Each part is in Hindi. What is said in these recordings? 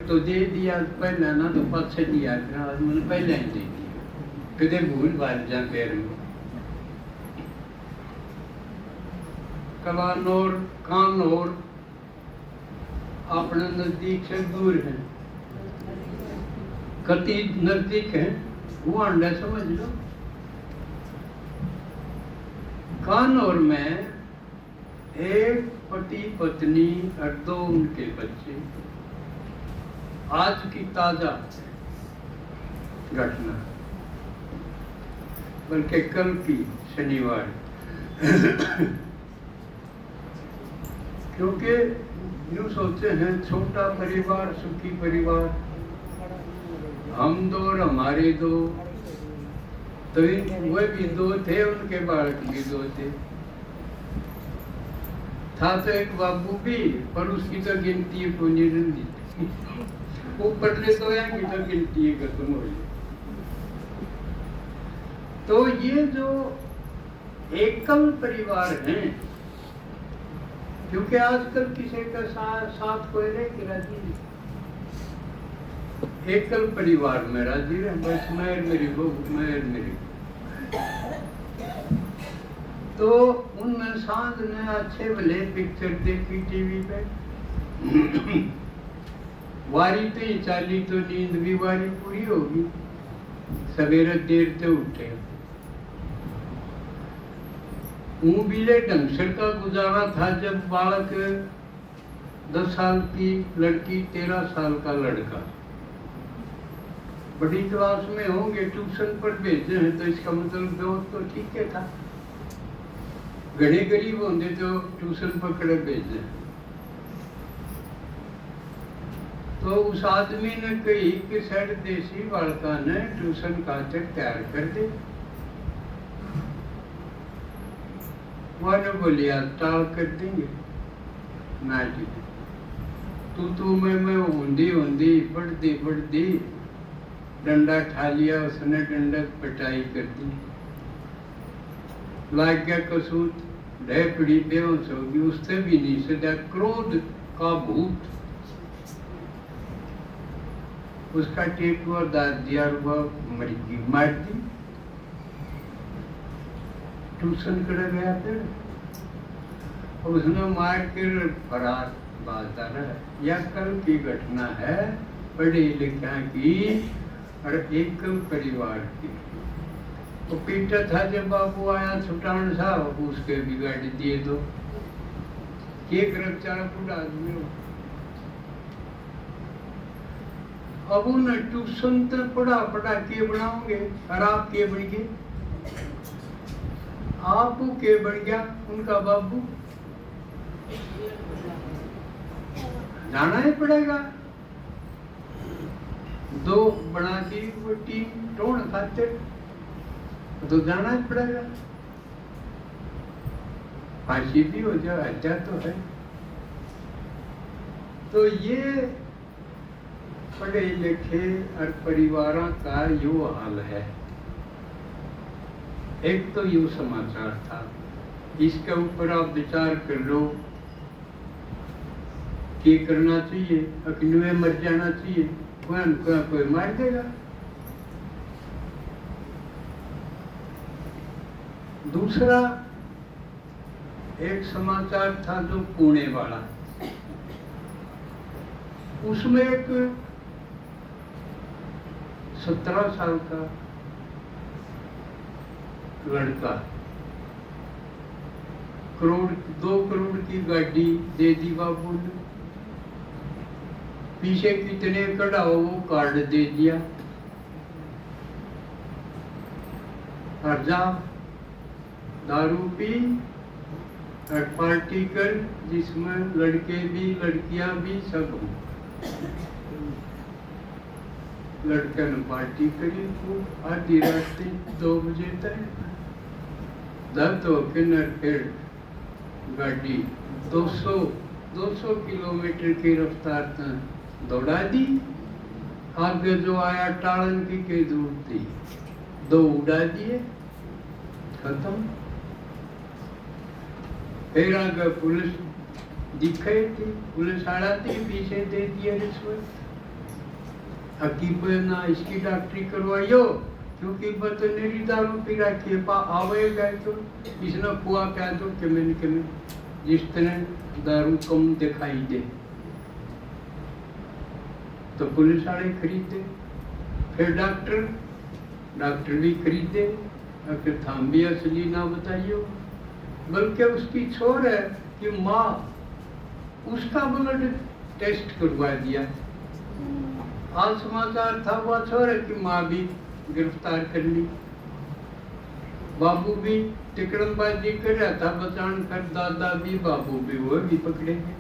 तो दे दिया पहले ना तो पाछे दिया आज मैंने पहले ही दे दिया कदे भूल बात जा पैर में कलानौर कानौर अपने नजदीक से दूर है, कति नजदीक है वो अंडा समझ लो। कानौर में एक पति पत्नी और दो उनके बच्चे, आज की ताजा घटना बल्कि कल की शनिवार क्योंकि यूं सोचते हैं छोटा परिवार सुखी परिवार, हम दो और हमारे दो, तो वे भी दो थे उनके बालक भी दो थे, था तो एक बाबू भी पर उसकी तो गिनती को नहीं थी वो पढ़ने तो है कि तो गिनती खत्म हो गई। तो ये जो एकल परिवार हैं, क्योंकि आजकल किसी का साथ कोई नहीं राजी नहीं, एकल परिवार में राजी रहे बस मैं मेरी बहू मैं मेरी। तो उनमें सांझ ने अच्छे भले पिक्चर देखी टीवी पे वारी तो ही चाली तो नींद भी वारी पूरी होगी, सवेरे देर से उठे बिले ढंगसर का गुजारा था। जब बालक 10 साल की लड़की 13 साल का लड़का बड़ी क्लास में होंगे ट्यूशन पर भेजे हैं तो इसका मतलब दोस्त तो ठीक है था, घने गरीब होंगे तो ट्यूशन पकड़े भेजे। तो उस आदमी ने कही कि सर देसी बालका ने ट्यूशन का तैयार कर दे, वो बोलिया टाल कर देंगे ना ठीक तू मैं ऊंधी ऊंधी बढ़ती डंडा ठा लिया उसने, डंडा पिटाई कर दी, लाग गया कसूत ढह पड़ी बेहोश होगी, उससे भी नहीं सजा क्रोध का भूत उसका टेकुआ दाद दिया और वह मर गई, मार दी। ट्यूशन कर गया फिर और उसने मार कर फरार बात रहा। यह कल की घटना है पढ़े लिखा की और एकल परिवार की। तो पीटा था जब बाबू आया छुटान साहब उसके भी गाड़ी दिए दो, एक रक्षा पूरा आदमी हो। अब उन ट्यूशन तो पढ़ा के बनाओगे और आप के बन गए, आप के बन गया उनका बाबू, जाना ही पड़ेगा। दो बना दी वो टीम टोन खातिर तो जाना ही पड़ेगा, फांसी भी हो जाए हत्या तो है। तो ये पढ़े लिखे और परिवारों का यो हाल है। एक तो यो समाचार था, इसके ऊपर आप विचार कर लो कि करना चाहिए, अग्नि मर जाना चाहिए, कोई मार देगा। दूसरा एक समाचार था जो पुणे वाला, उसमें एक 17 साल का लड़का 2 करोड़ की गाड़ी दे दी बाबू ने, पीछे कितने कड़ा हो वो कार्ड दे दिया और जा दारू पी और पार्टी कर, जिसमें लड़के भी लड़कियां भी सब हो। लड़का ने पार्टी करी खूब आधी रात 2 बजे तक, दर्द होके न फिर गाड़ी 200 किलोमीटर की रफ्तार तक दौड़ा दी। आगे जो आया टालन की दूर थी, 2 उड़ा दिए, खत्म। फिर आगे पुलिस दिखाई थी, पुलिस आड़ा थी, पीछे दे दिया रिश्वत। अकीब ना इसकी डॉक्टरी करवाइयो, क्योंकि बतनेरी दारू पी रखी है, आवे गए तो इसने कुआ कह दो कि मैंने जिस तरह दारू कम दिखाई दे तो पुलिस वाले खरीदे, फिर डॉक्टर भी खरीदे, अगर थाम भी असली ना बताइयो। बल्कि उसकी छोर है कि माँ, उसका ब्लड टेस्ट करवा दिया। आज समाचार था वो छोर है कि माँ भी गिरफ्तार कर ली, बाबू भी टिकड़मबाजी कर रहा था बचान कर, दादा भी बाबू भी वो भी पकड़े गए।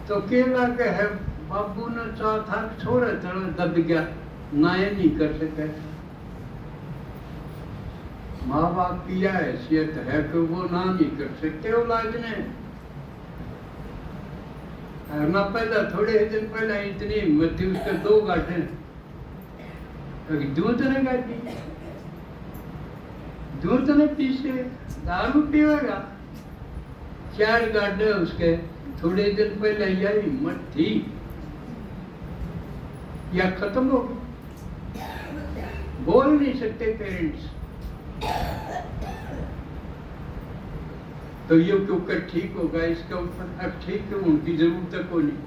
तो केला के है बाबू ने चाहा था छोरे चढ़ दब गया, नाये नहीं कर सके। माँ बाप की यह हैसियत है कि वो ना नहीं कर सकते औलाद ने। ना पैदा थोड़े दिन पहले इतनी हिम्मत थी उसके 2 गांठे, दूध ने गाड़ी, दूध ने पीछे दारू पीवेगा, 4 गाड्डे उसके थोड़े दिन पहले यह हिम्मत थी या खत्म हो गई। बोल नहीं सकते पेरेंट्स, तो ये क्यों कर ठीक होगा इसका ऊपर, अब ठीक है उनकी जरूरत को नहीं।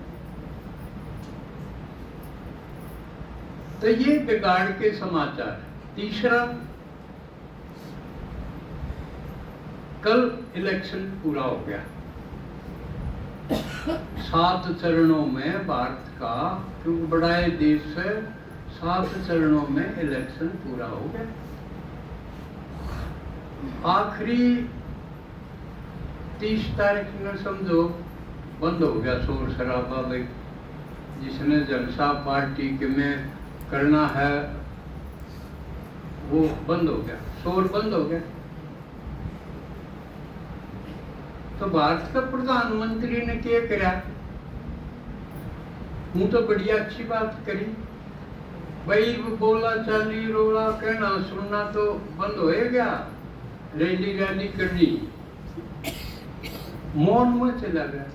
तो ये बिगाड़ के समाचार। तीसरा, कल इलेक्शन पूरा हो गया, 7 चरणों में भारत का, क्योंकि बड़ा देश है, 7 चरणों में इलेक्शन पूरा हो गया। आखिरी 30 तारीख में समझो बंद हो गया शोर शराबा, भाई जिसने जनता पार्टी के में करना है वो बंद हो गया, शोर बंद हो गया। तो भारत का प्रधानमंत्री ने क्या करा, हूँ तो बढ़िया अच्छी बात करी, भाई बोला चाली रोला कहना सुनना तो बंद हो गया, रैली रैली करनी मौन में चला गया।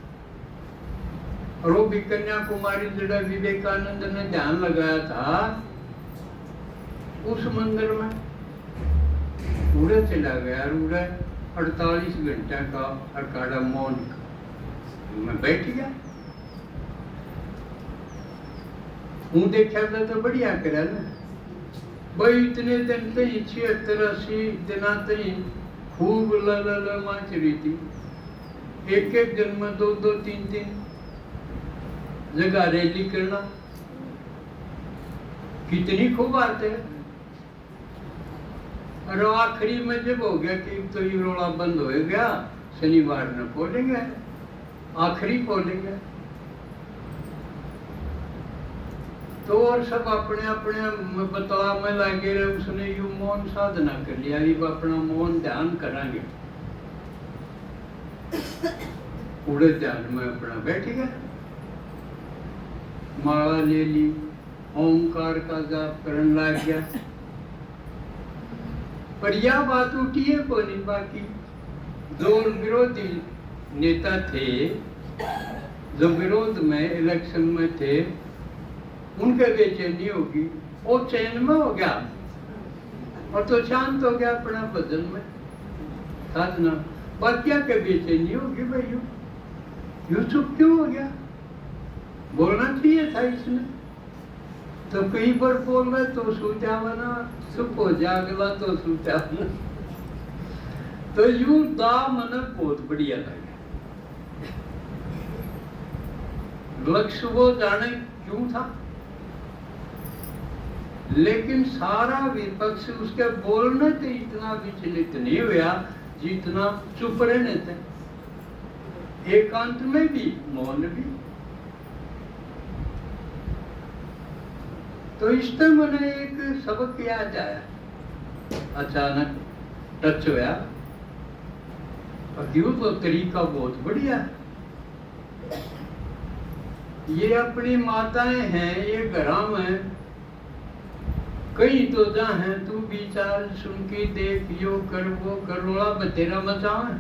और वो भी कन्याकुमारी जड़ा विवेकानंद ने ध्यान लगाया था उस मंदिर में, उड़े चला गया, उड़े 48 घंटे का अखाड़ा मौन में बैठ गया। हूँ देखा था तो बढ़िया करा ना भाई, इतने दिन तक 76-80 दिन तक खूब ल माच रही थी, एक दिन में 2-2 3-3 जगह रैली करना, कितनी खूब बात है। और आखिरी में जब हो गया कि तो ये रोड़ा बंद हो गया, शनिवार न पोलेंगे, आखिरी पोलेंगे, तो और सब अपने अपने बतला में लगे रहे। उसने यू मौन साधना कर लिया, ये अपना मौन ध्यान करांगे, पूरे ध्यान में अपना बैठ गया, माला ले ली, ओंकार का जाप करने लग गया। पर यह बात उठी है को नहीं, बाकी जो विरोधी नेता थे जो विरोध में इलेक्शन में थे, उनके बेचैनी होगी, वो चैन में हो गया और तो शांत हो गया अपना भजन में साधना। बाकिया के बेचैनी होगी भाई, यूं चुप क्यों हो गया, बोलना चाहिए था इसने, तो कई बार बोल रहे तो सूझावना, चुप हो जागला तो सूझावना। तो यूं दा मन बहुत बढ़िया लगे, लक्ष्य वो जाने क्यों था, लेकिन सारा विपक्ष उसके बोलने से इतना विचलित नहीं हुआ जितना चुप रहने थे, एकांत में भी मौन भी। तो इससे मैंने एक सबक याद आया, अचानक टच हुआ, और क्यों तो तरीका बहुत बढ़िया। ये अपनी माताएं हैं, ये घरा में कई तो जा हैं, तू विचार सुन के देख, यो कर वो कर, रोला बतेरा मचा है,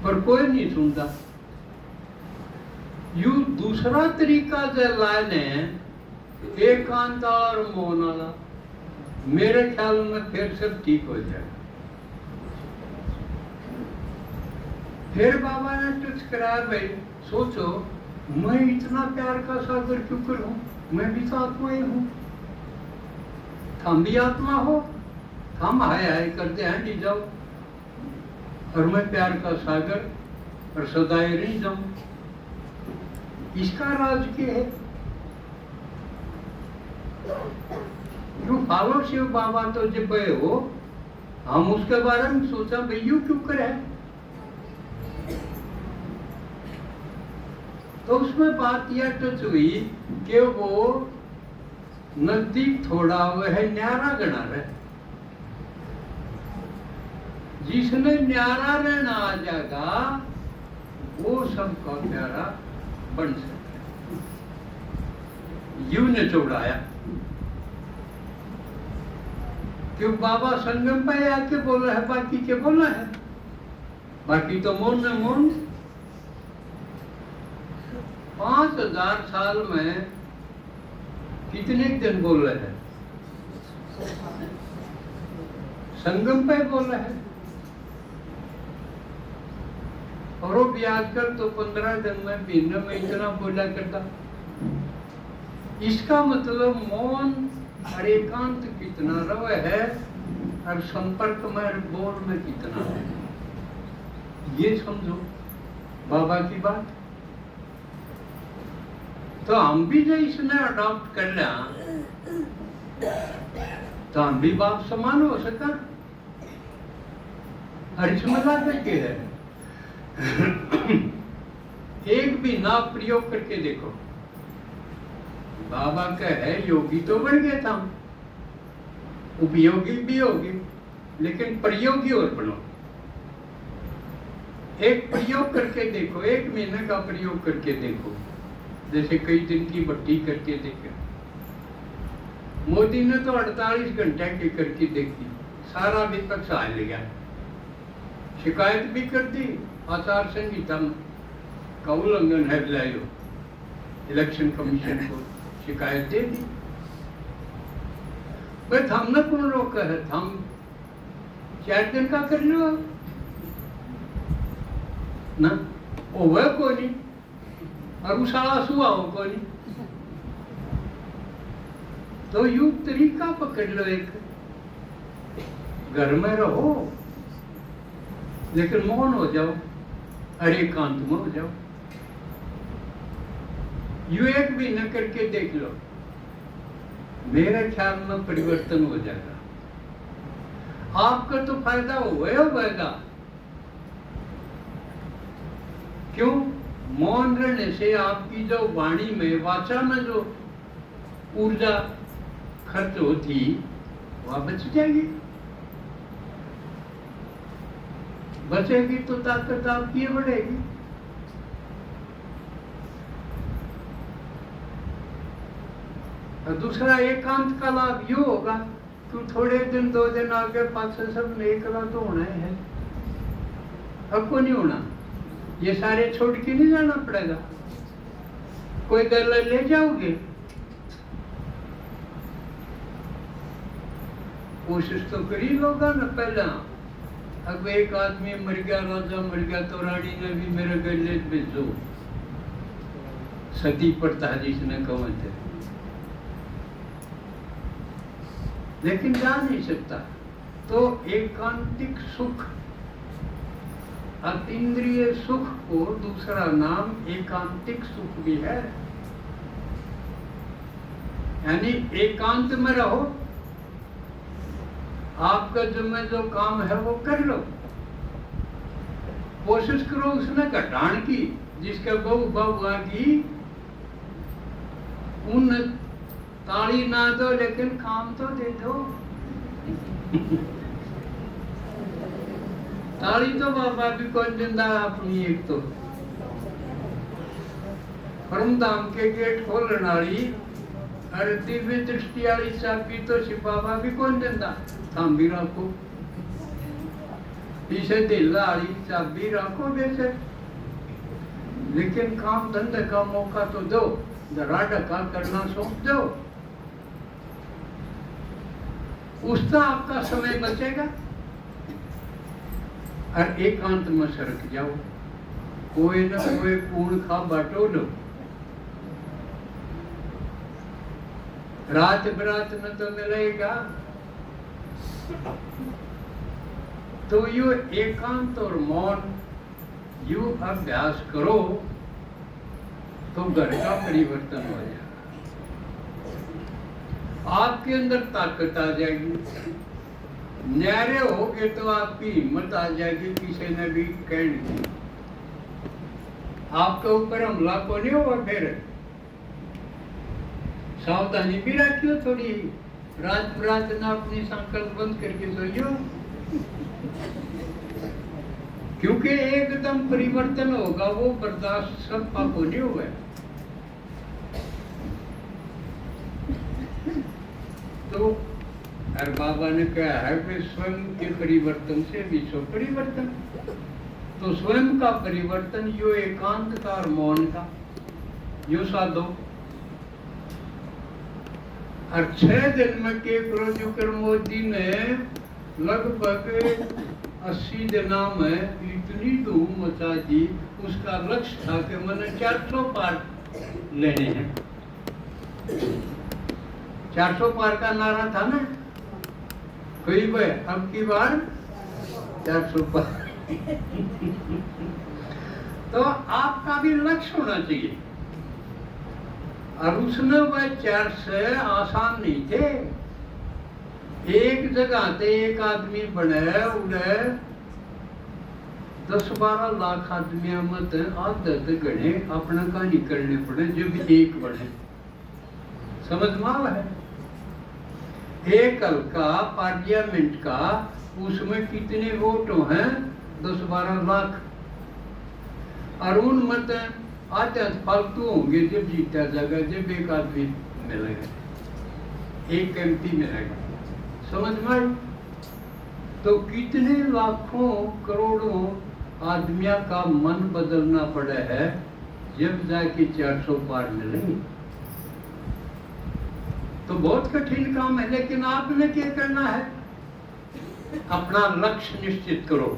पर कोई नहीं सुनता। यू दूसरा तरीका जो लाने एकांत और मौन वाला, मेरे ख्याल में फिर सब ठीक हो जाएगा। फिर बाबा ने टच कराया, भाई सोचो मैं इतना प्यार का सागर क्यों करूं, मैं भी तो आत्मा ही हूं, हम भी आत्मा हो, हम हाय हाय करते हैं नहीं जाओ, और मैं प्यार का सागर और सदाए नहीं जाऊं। इसका राज क्या है? क्यों फॉलो शिव बाबा तो जब हो, हम उसके बारे में सोचा भाई यू क्यों करे, तो उसमें बात यह टच हुई कि वो नजदीक थोड़ा हुआ है, न्यारा गणा रहे, जिसने न्यारा रहना आ जाएगा वो सबका प्यारा बन सकता। यू ने चौड़ाया क्यों बाबा संगम पे आके बोला है, बाकी के बोला है, बाकी तो मौन ने मौन। 5000 साल में कितने दिन बोल रहे हैं, संगम पे बोला है, और वो भी आजकल तो 15 दिन में महीने में इतना बोला करता। इसका मतलब मौन और एकांत कितना रवे है, और संपर्क में बोल में कितना है, ये समझो बाबा की बात। तो हम भी जो इसने अडॉप्ट कर लिया तो हम भी बाप समान हो सका, और इसमें लागत क्या है? एक भी ना प्रयोग करके देखो, बाबा का है योगी तो बन गया था, उपयोगी भी होगी, लेकिन प्रयोगी और बनो। एक प्रयोग करके देखो, 1 महीने का प्रयोग करके देखो, जैसे कई दिन की भट्टी करके देखे। मोदी ने तो 48 घंटे की करके देखी, सारा विपक्ष आ लिया, शिकायत भी कर दी, आचार संहिता का उल्लंघन है लायो, इलेक्शन कमीशन को शिकायत दे दी। बस हमने कौन रोका है, हम 4 दिन का कर लो ना, वह को नहीं, और उसाला सुआ हो को नहीं। तो यू तरीका पकड़ लो, एक घर में रहो लेकिन मौन हो जाओ, और एकांत में हो जाओ। यू 1 महीना करके देख लो, मेरे ख्याल में परिवर्तन हो जाएगा। आपका तो फायदा होगा। क्यों? मौन रहने से आपकी जो वाणी में, वाचा में जो ऊर्जा खर्च होती वह बच जाएगी। बचेगी तो ताकत आपकी बढ़ेगी। और दूसरा एकांत का लाभ यू होगा कि थोड़े दिन 2 दिन आगे पाछे सब एकला तो होना है, अब को नहीं होना, ये सारे छोड़ के नहीं जाना पड़ेगा, कोई गल ले जाओगे। कोशिश तो करी लोगा ना पहला, अब एक आदमी मर गया, राजा मर गया, तो रानी ने भी मेरे गले भेजो, सती पड़ता जिसने कहा थे, लेकिन जा नहीं सकता। तो एकांतिक सुख, अतीन्द्रिय सुख को दूसरा नाम एकांतिक सुख भी है। यानी एकांत में रहो, आपका जो काम है वो कर लो, कोशिश करो उसने घटान की, जिसका बहु आगी उन ताली ना दो, लेकिन काम तो दे दो। ताली तो बाबा भी कौन जिंदा अपनी, एक तो परम धाम के गेट खोलने वाली और दिव्य दृष्टि वाली चाबी तो शिव बाबा भी कौन जिंदा, थाम भी रखो, पीछे दिल वाली चाबी रखो बेशक, लेकिन काम धंधे का मौका तो दो, जरा ढका करना सौंप दो, उसका आपका समय बचेगा। और एकांत में सरक जाओ, कोई न कोई पूर्ण खा बाटो लो, रात बरात में तो मिलेगा। तो यो एकांत और मौन यू अभ्यास करो तो घर का परिवर्तन हो जाएगा, आपके अंदर ताकत आ जाएगी, न्यारे होगे तो आपकी हिम्मत आ जाएगी किसी ने भी कहने की, आपके ऊपर हमला को नहीं होगा। फिर सावधानी भी रखियो थोड़ी, रात रात ना अपनी संकल्प बंद करके सोइयो, क्योंकि एकदम परिवर्तन होगा वो बर्दाश्त सब पापो नहीं हुआ। तो और बाबा ने कहा है कि स्वयं के परिवर्तन से विश्व परिवर्तन, तो स्वयं का परिवर्तन यो एकांत का और मौन का यो साधो। और 6 दिन में के प्रोजुकर मोदी ने लगभग 80 दिनों में इतनी धूम मचा दी, उसका लक्ष्य था कि मैंने 400 पार लेने हैं। 400 पार का नारा था ना, कोई भाई अब की बार 400 पार। तो आपका भी लक्ष्य होना चाहिए। और उसने वह 4 से आसान नहीं थे, एक जगह से एक आदमी बने उन्हें 10-12 लाख आदमियों में आदत गणे अपना कहानी करने पड़े जब एक बने। समझ में है? एक हल्का पार्लियामेंट का उसमें कितने वोटों हैं? 10-12 लाख। और उन मत आते फालतू होंगे जब जीता जाएगा, जब एक आदमी मिलेगा, एक एमपी मिलेगा। समझ में? तो कितने लाखों करोड़ों आदमियों का मन बदलना पड़ा है जब जाके 400 पार मिलेंगे। तो बहुत कठिन काम है, लेकिन आपने क्या करना है? अपना लक्ष्य निश्चित करो,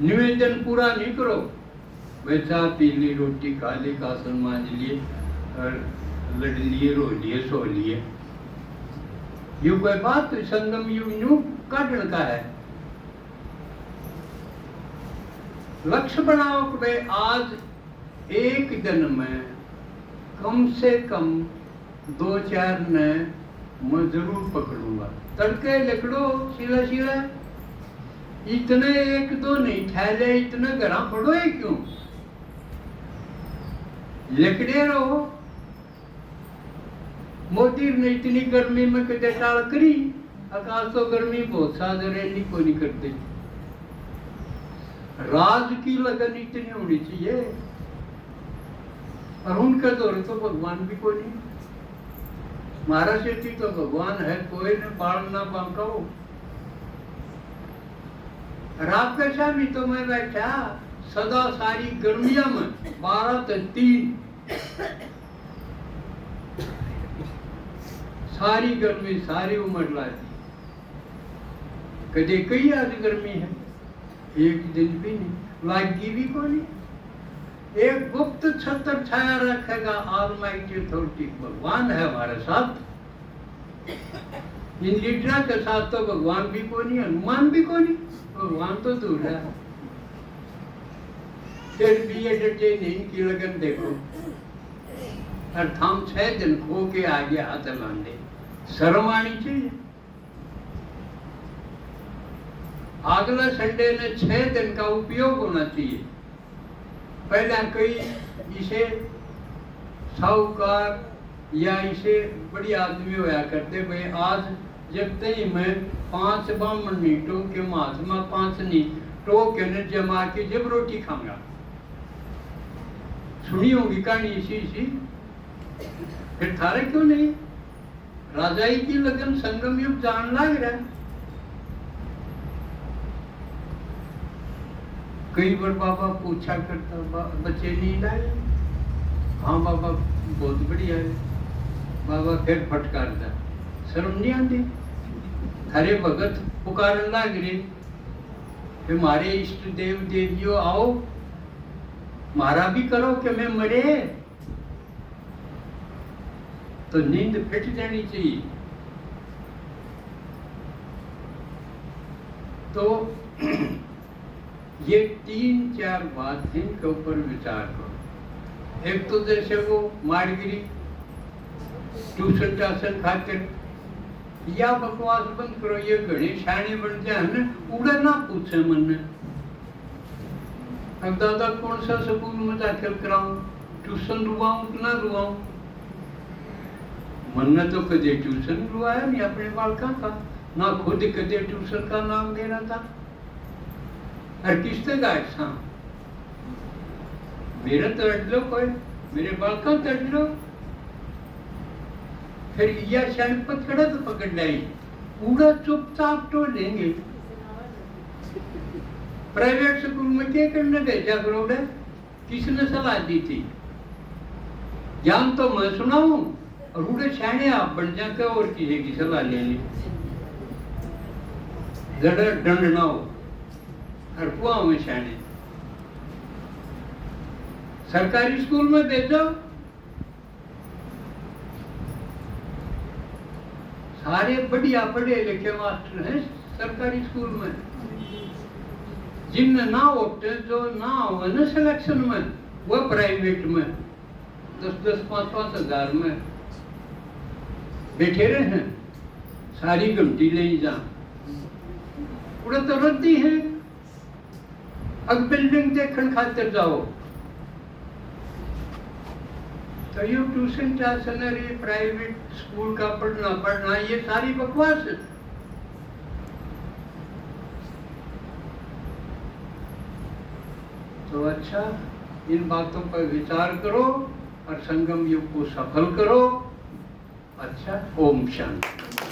निवेदन पूरा नहीं करो, वैसा पी ली, रोटी खा ली, कासन मांझ लिए और लड़ लिए, रो लिए, सो लिए, यू कोई बात? संगम यू काटन का है। लक्ष्य बनाओ कि भाई आज एक दिन में कम से कम 2-4 ने मैं जरूर पकड़ूंगा। तड़के लिखड़ो सीधा सीधा, इतने 1-2 नहीं ठहरे, इतने घर पड़ो है क्यों? लिखड़े रहो। मोदी ने इतनी गर्मी में कदे टाल करी, आकाश तो गर्मी बहुत सादर को नहीं करते। राज की लगन इतनी होनी चाहिए, और उनका दौर तो भगवान भी कोई नहीं। महाराज शेट्टी तो भगवान है, कोई ने बाल ना बांका हो। रात का शामी तो मैं बैठा सदा सारी गर्मियों में 12 से 3 सारी गर्मी सारी उम्र लाती, कदे कई आज गर्मी है, एक दिन भी नहीं लागी भी को नहीं। एक गुप्त छत्र छाया रखेगा ऑलमाइटी अथॉरिटी, भगवान है हमारे साथ। इन लीडर के साथ तो भगवान भी को नहीं, हनुमान भी को नहीं, भगवान तो दूर है। फिर भी ये डटे नहीं की लगन देखो, और हम 6 दिन खो के आगे हाथ लाने, शर्म आनी चाहिए। अगला संडे ने 6 दिन का उपयोग होना चाहिए। पहला कोई इसे साहूकार या इसे बड़ी आदमी होया करते, भाई आज जब तक मैं 5 बामन नहीं टोके महात्मा 5 नहीं टोके ने जमा के जब रोटी खाऊंगा। सुनी होगी कहानी इसी। फिर थारे क्यों नहीं? राजाई की लगन संगम युग जान लग रहा है। कई बार बाबा पूछा करता, बच्चे नींद आए? हाँ बाबा बहुत बढ़िया है। बाबा फिर फटकारता, शर्म नहीं आती? हरे भगत पुकारन लाग रहे कि मारे इष्ट देव देवियों आओ, मारा भी करो कि मैं मरे। तो नींद फिट जानी चाहिए। तो ये 3-4 बात है, इनके ऊपर विचार करो। एक तो जैसे वो मारगिरी ट्यूशन टाशन खातिर, या बकवास बंद करो, ये घड़े शाणे बन जाए ना, उड़ा ना पूछे मन ने, अब दादा कौन सा स्कूल में दाखिल कराऊं, ट्यूशन रुवाऊं कि ना रुवाऊं? मन ने तो कदे ट्यूशन रुवाया नहीं अपने बालका का, ना खुद कदे ट्यूशन का नाम दे रहा था। और किसने गायब मेरा तो अड़ लो, कोई मेरे बालका तो अड़ लो। फिर यह शायद पकड़ा तो पकड़ लाई, पूरा चुपचाप तो लेंगे। प्राइवेट स्कूल में क्या करने भेजा करोगे? किसने सलाह दी थी? ज्ञान तो मैं सुनाऊं और उड़े शाने आप बन जाते और किसी की सलाह ले ली, जरा दंड ना हो और कुआं में शाने। सरकारी स्कूल में भेजो, सारे बढ़िया पढ़े लिखे मास्टर हैं सरकारी स्कूल में। जिनने ना होते, जो ना हो ना सिलेक्शन में, वो प्राइवेट में 10-10, 5-5 हजार में बैठे रहे हैं, सारी घंटी ले जा पूरा तो रद्दी है। अब बिल्डिंग देखने खातिर जाओ तो ये ट्यूशन ट्यूशन प्राइवेट स्कूल का पढ़ना ये सारी बकवास है। तो अच्छा, इन बातों पर विचार करो और संगम युग को सफल करो। अच्छा, ओम शांति।